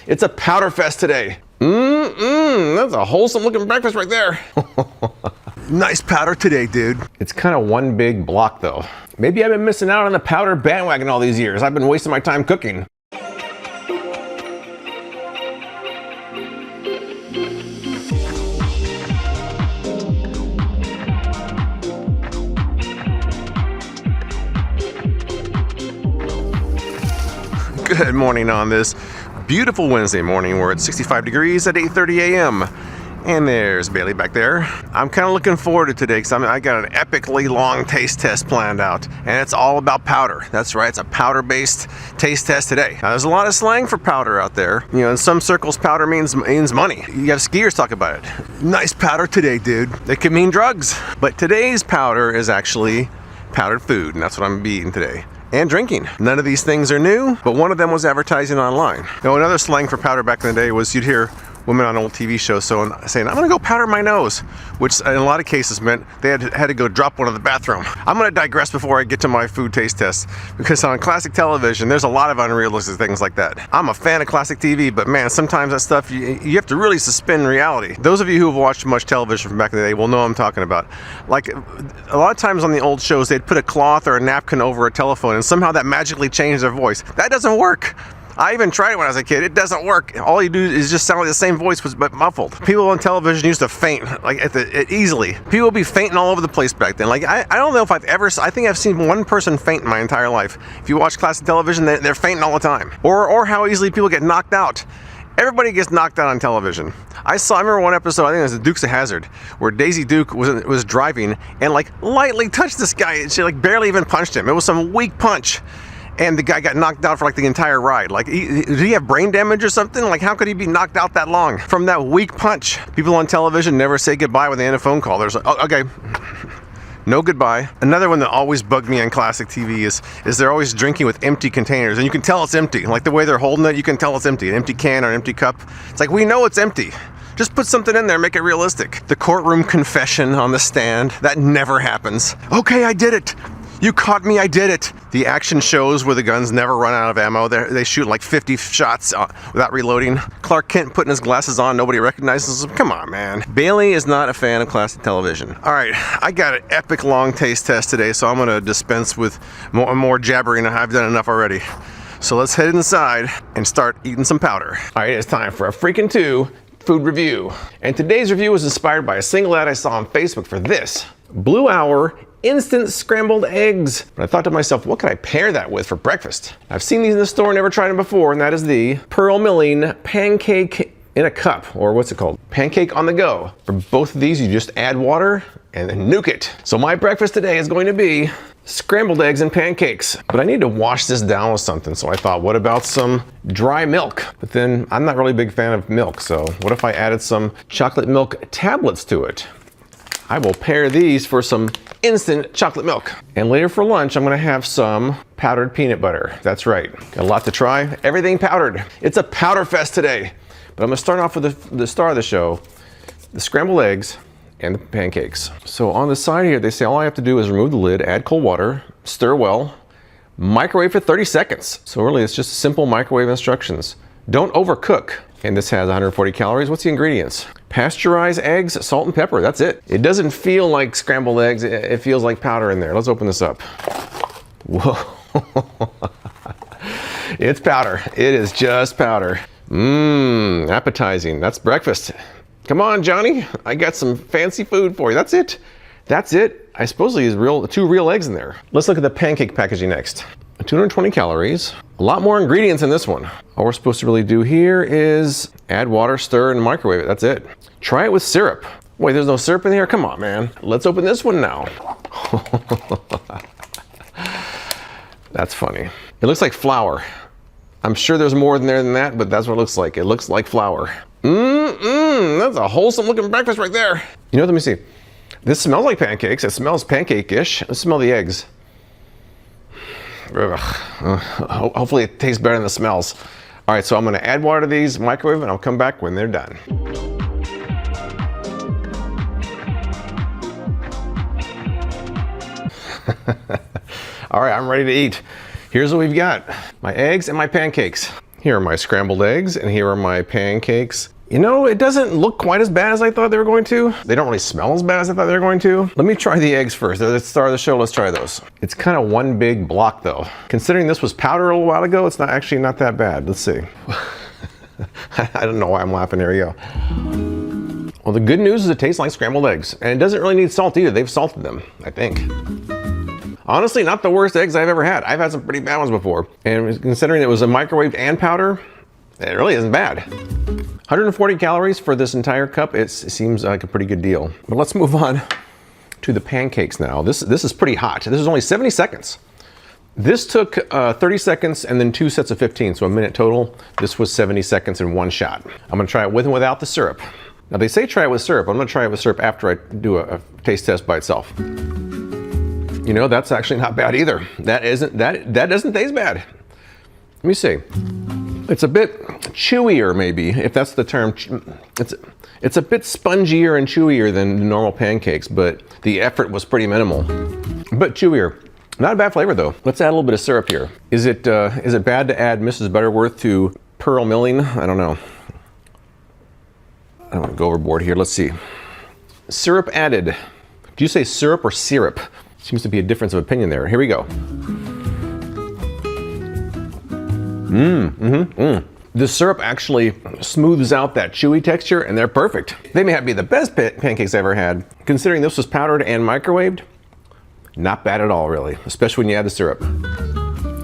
It's a powder fest today. That's a wholesome looking breakfast right there. Nice powder today, dude. It's kind of one big block though. Maybe I've been missing out on the powder bandwagon all these years. I've been wasting my time cooking. Good morning on this beautiful Wednesday morning. We're at 65 degrees at 8:30 a.m. And there's Bailey back there. I'm kind of looking forward to today because I got an epically long taste test planned out. And it's all about powder. That's right, it's a powder-based taste test today. Now, there's a lot of slang for powder out there. You know, in some circles, powder means money. You got skiers talk about it. Nice powder today, dude. It could mean drugs. But today's powder is actually powdered food, and that's what I'm gonna be eating today. And drinking. None of these things are new, but one of them was advertising online. Now, another slang for powder back in the day was you'd hear women on old TV shows saying, I'm gonna go powder my nose, which in a lot of cases meant they had to go drop one in the bathroom. I'm gonna digress before I get to my food taste test, because on classic television, there's a lot of unrealistic things like that. I'm a fan of classic TV, but man, sometimes that stuff, you have to really suspend reality. Those of you who have watched much television from back in the day will know what I'm talking about. Like, a lot of times on the old shows, they'd put a cloth or a napkin over a telephone, and somehow that magically changed their voice. That doesn't work. I even tried it when I was a kid. It doesn't work. All you do is just sound like the same voice, but muffled. People on television used to faint, like easily. People would be fainting all over the place back then. Like, I don't know if I think I've seen one person faint in my entire life. If you watch classic television, they're fainting all the time. Or how easily people get knocked out. Everybody gets knocked out on television. I remember one episode, I think it was the Dukes of Hazzard, where Daisy Duke was driving and like lightly touched this guy, and she like barely even punched him. It was some weak punch. And the guy got knocked out for like the entire ride. Like, did he have brain damage or something? Like, how could he be knocked out that long from that weak punch? People on television never say goodbye when they end a phone call. There's like, oh, okay, no goodbye. Another one that always bugged me on classic TV is they're always drinking with empty containers, and you can tell it's empty. Like the way they're holding it, you can tell it's empty. An empty can or an empty cup. It's like, we know it's empty. Just put something in there, make it realistic. The courtroom confession on the stand, that never happens. Okay, I did it. You caught me, I did it. The action shows where the guns never run out of ammo. They shoot like 50 shots without reloading. Clark Kent putting his glasses on, nobody recognizes him. Come on, man. Bailey is not a fan of classic television. All right, I got an epic long taste test today, so I'm gonna dispense with more jabbering. I've done enough already. So let's head inside and start eating some powder. All right, it's time for a freaking food review. And today's review was inspired by a single ad I saw on Facebook for this Blue Hour instant scrambled eggs. But I thought to myself, what could I pair that with for breakfast? I've seen these in the store, never tried them before, and that is the Pearl Milling pancake in a cup, or what's it called? Pancake on the go. For both of these, you just add water and then nuke it. So my breakfast today is going to be scrambled eggs and pancakes. But I need to wash this down with something, so I thought, what about some dry milk? But then I'm not really a big fan of milk, so what if I added some chocolate milk tablets to it? I will pair these for some instant chocolate milk. And later for lunch, I'm gonna have some powdered peanut butter. That's right, got a lot to try. Everything powdered. It's a powder fest today. But I'm gonna start off with the star of the show, the scrambled eggs and the pancakes. So on the side here, they say all I have to do is remove the lid, add cold water, stir well, microwave for 30 seconds. So really, it's just simple microwave instructions. Don't overcook. And this has 140 calories. What's the ingredients? Pasteurized eggs, salt and pepper, that's it. It doesn't feel like scrambled eggs, it feels like powder in there. Let's open this up. Whoa. It's powder, it is just powder. Mmm, appetizing, that's breakfast. Come on, Johnny, I got some fancy food for you. That's it, that's it. I suppose there's two real eggs in there. Let's look at the pancake packaging next. 220 calories, a lot more ingredients in this one. All we're supposed to really do here is add water, stir, and microwave it. That's it. Try it with syrup. Wait, there's no syrup in here? Come on, man. Let's open this one now. That's funny. It looks like flour. I'm sure there's more in there than that, but that's what it looks like. It looks like flour. That's a wholesome looking breakfast right there. You know what, let me see. This smells like pancakes. It smells pancake-ish. Let's smell the eggs. Hopefully it tastes better than the smells. All right, so I'm gonna add water to these, microwave, and I'll come back when they're done. All right, I'm ready to eat. Here's what we've got. My eggs and my pancakes. Here are my scrambled eggs, and here are my pancakes. You know, it doesn't look quite as bad as I thought they were going to. They don't really smell as bad as I thought they were going to. Let me try the eggs first. Let's start the show, let's try those. It's kind of one big block though. Considering this was powder a little while ago, it's actually not that bad. Let's see. I don't know why I'm laughing. Here we go. Well, the good news is it tastes like scrambled eggs, and it doesn't really need salt either. They've salted them, I think. Honestly, not the worst eggs I've ever had. I've had some pretty bad ones before, and considering it was a microwaved and powder, it really isn't bad. 140 calories for this entire cup. It seems like a pretty good deal. But let's move on to the pancakes now. This is pretty hot. This is only 70 seconds. This took 30 seconds and then 2 sets of 15, so a minute total. This was 70 seconds in one shot. I'm gonna try it with and without the syrup. Now they say try it with syrup. I'm gonna try it with syrup after I do a taste test by itself. You know, that's actually not bad either. That doesn't taste bad. Let me see. It's a bit chewier, maybe, if that's the term. It's a bit spongier and chewier than normal pancakes, but the effort was pretty minimal. But chewier. Not a bad flavor though. Let's add a little bit of syrup here. Is it bad to add Mrs. Butterworth to pearl milling? I don't know. I don't want to go overboard here. Let's see. Syrup added. Do you say syrup or syrup? Seems to be a difference of opinion there. Here we go. The syrup actually smooths out that chewy texture, and they're perfect. They may not be the best pancakes I ever had. Considering this was powdered and microwaved, not bad at all, really, especially when you add the syrup.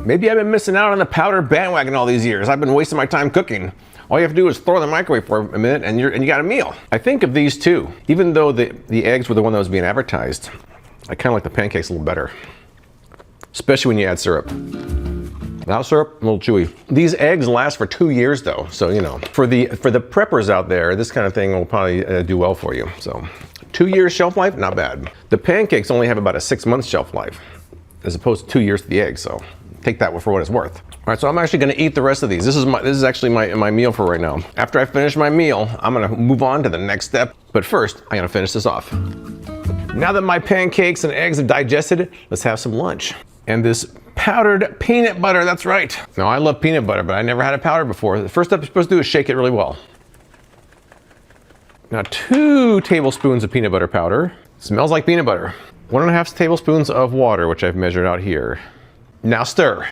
Maybe I've been missing out on the powder bandwagon all these years. I've been wasting my time cooking. All you have to do is throw in the microwave for a minute, and you got a meal. I think of these two, even though the eggs were the one that was being advertised, I kind of like the pancakes a little better, especially when you add syrup. Without syrup, a little chewy. These eggs last for 2 years though, so you know, for the preppers out there, this kind of thing will probably do well for you. So 2 years shelf life, not bad. The pancakes only have about a 6 month shelf life, as opposed to 2 years for the eggs, so take that for what it's worth. All right, so I'm actually gonna eat the rest of these. This is actually my meal for right now. After I finish my meal, I'm gonna move on to the next step, but first, I'm gonna finish this off. Now that my pancakes and eggs have digested, let's have some lunch. And this powdered peanut butter, that's right. Now I love peanut butter, but I never had it powdered before. The first step you're supposed to do is shake it really well. Now 2 tablespoons of peanut butter powder. Smells like peanut butter. 1.5 tablespoons of water, which I've measured out here. Now stir.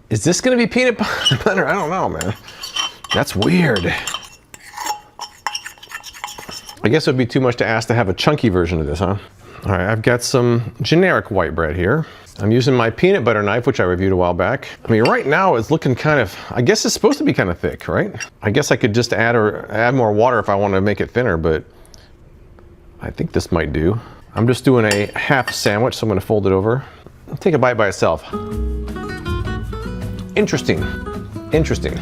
Is this gonna be peanut butter? I don't know, man. That's weird. I guess it would be too much to ask to have a chunky version of this, huh? All right, I've got some generic white bread here. I'm using my peanut butter knife, which I reviewed a while back. I mean, right now it's looking kind of, I guess it's supposed to be kind of thick, right? I guess I could just add more water if I want to make it thinner, but I think this might do. I'm just doing a half sandwich, so I'm gonna fold it over. I'll take a bite by itself. Interesting, interesting.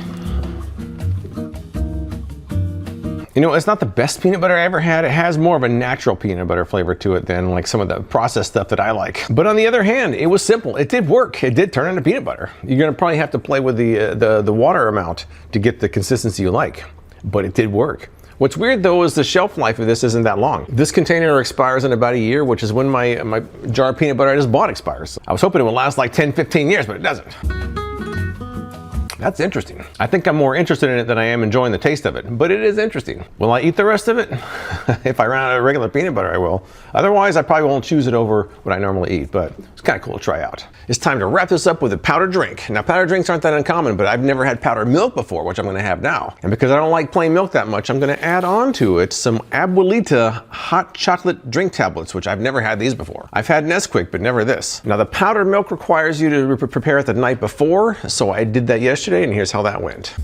You know, it's not the best peanut butter I ever had. It has more of a natural peanut butter flavor to it than like some of the processed stuff that I like. But on the other hand, it was simple. It did work. It did turn into peanut butter. You're gonna probably have to play with the water amount to get the consistency you like, but it did work. What's weird though is the shelf life of this isn't that long. This container expires in about a year, which is when my jar of peanut butter I just bought expires. I was hoping it would last like 10, 15 years, but it doesn't. That's interesting. I think I'm more interested in it than I am enjoying the taste of it, but it is interesting. Will I eat the rest of it? If I run out of regular peanut butter, I will. Otherwise, I probably won't choose it over what I normally eat, but it's kind of cool to try out. It's time to wrap this up with a powdered drink. Now, powdered drinks aren't that uncommon, but I've never had powdered milk before, which I'm gonna have now. And because I don't like plain milk that much, I'm gonna add on to it some Abuelita hot chocolate drink tablets, which I've never had these before. I've had Nesquik, but never this. Now, the powdered milk requires you to prepare it the night before, so I did that yesterday, and here's how that went.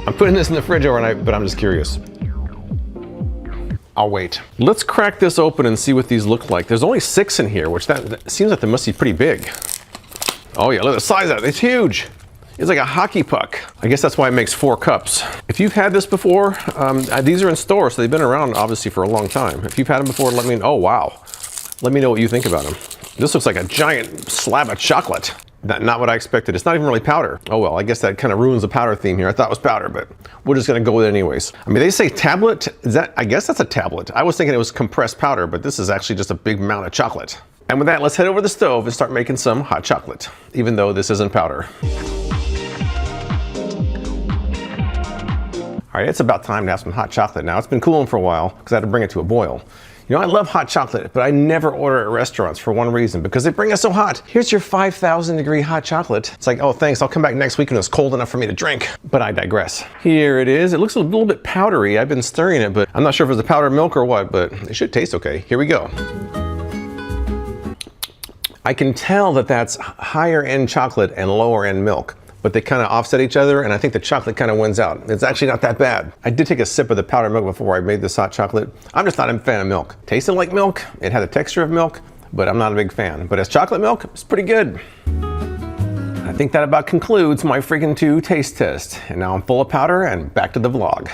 I'm putting this in the fridge overnight, but I'm just curious. I'll wait. Let's crack this open and see what these look like. There's only 6 in here, which that seems like they must be pretty big. Oh yeah, look at the size of it. It's huge. It's like a hockey puck. I guess that's why it makes 4 cups. If you've had this before, these are in stores, so they've been around obviously for a long time. If you've had them before, let me know. Oh wow. Let me know what you think about them. This looks like a giant slab of chocolate. Not what I expected. It's not even really powder. Oh well, I guess that kind of ruins the powder theme here. I thought it was powder, but we're just gonna go with it anyways. I mean, they say tablet. I guess that's a tablet. I was thinking it was compressed powder, but this is actually just a big amount of chocolate. And with that, let's head over to the stove and start making some hot chocolate, even though this isn't powder. All right, it's about time to have some hot chocolate now. It's been cooling for a while because I had to bring it to a boil. You know, I love hot chocolate, but I never order at restaurants for one reason, because they bring it so hot. Here's your 5,000 degree hot chocolate. It's like, oh, thanks, I'll come back next week when it's cold enough for me to drink. But I digress. Here it is. It looks a little bit powdery. I've been stirring it, but I'm not sure if it's the powdered milk or what, but it should taste okay. Here we go. I can tell that that's higher end chocolate and lower end milk, but they kind of offset each other, and I think the chocolate kind of wins out. It's actually not that bad. I did take a sip of the powdered milk before I made this hot chocolate. I'm just not a fan of milk. Tasted like milk, it had the texture of milk, but I'm not a big fan. But as chocolate milk, it's pretty good. I think that about concludes my freaking 2 taste test. And now I'm full of powder and back to the vlog.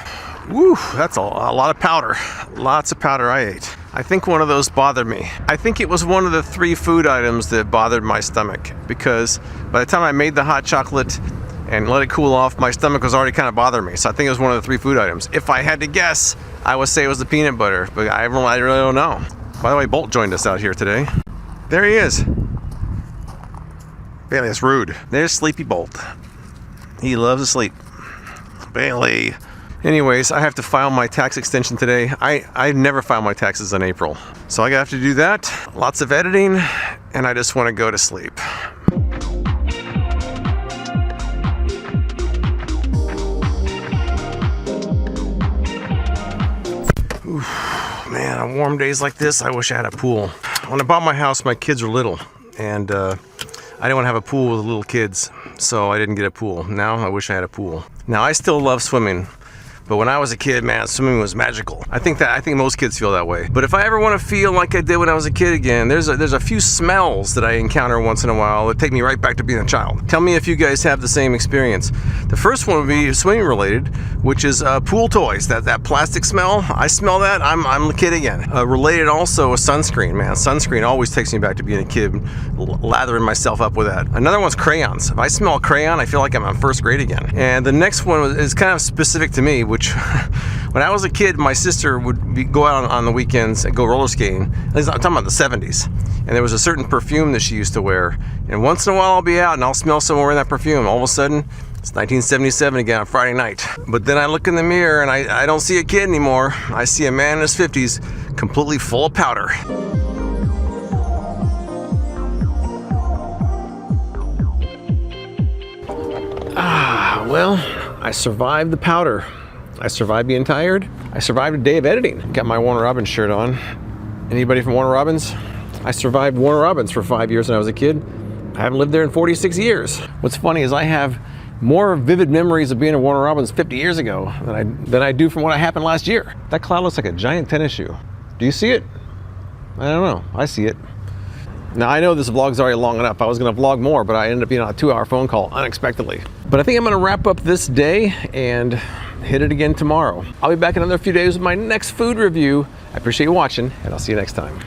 Woo, that's a lot of powder. Lots of powder I ate. I think one of those bothered me. I think it was one of the 3 food items that bothered my stomach, because by the time I made the hot chocolate and let it cool off, my stomach was already kind of bothering me. So I think it was one of the 3 food items. If I had to guess, I would say it was the peanut butter, but I really don't know. By the way, Bolt joined us out here today. There he is. Bailey, that's rude. There's Sleepy Bolt. He loves to sleep. Bailey. Anyways, I have to file my tax extension today. I never file my taxes in April. So I have to do that. Lots of editing, and I just want to go to sleep. Oof, man, on warm days like this, I wish I had a pool. When I bought my house, my kids were little, and I didn't want to have a pool with little kids, so I didn't get a pool. Now I wish I had a pool. Now I still love swimming, but when I was a kid, man, swimming was magical. I think most kids feel that way. But if I ever want to feel like I did when I was a kid again, there's a few smells that I encounter once in a while that take me right back to being a child. Tell me if you guys have the same experience. The first one would be swimming related, which is pool toys. That plastic smell, I smell that, I'm a kid again. Related also is sunscreen, man. Sunscreen always takes me back to being a kid, lathering myself up with that. Another one's crayons. If I smell a crayon, I feel like I'm in first grade again. And the next one is kind of specific to me, which when I was a kid, my sister would go out on the weekends and go roller skating. I'm talking about the 70s. And there was a certain perfume that she used to wear. And once in a while I'll be out and I'll smell someone wearing that perfume. All of a sudden, it's 1977 again on Friday night. But then I look in the mirror and I don't see a kid anymore. I see a man in his 50s, completely full of powder. Well, I survived the powder. I survived being tired. I survived a day of editing. Got my Warner Robins shirt on. Anybody from Warner Robins? I survived Warner Robins for 5 years when I was a kid. I haven't lived there in 46 years. What's funny is I have more vivid memories of being at Warner Robins 50 years ago than I do from what happened last year. That cloud looks like a giant tennis shoe. Do you see it? I don't know. I see it. Now, I know this vlog's already long enough. I was going to vlog more, but I ended up being on a 2-hour phone call unexpectedly. But I think I'm going to wrap up this day and hit it again tomorrow. I'll be back in another few days with my next food review. I appreciate you watching, and I'll see you next time.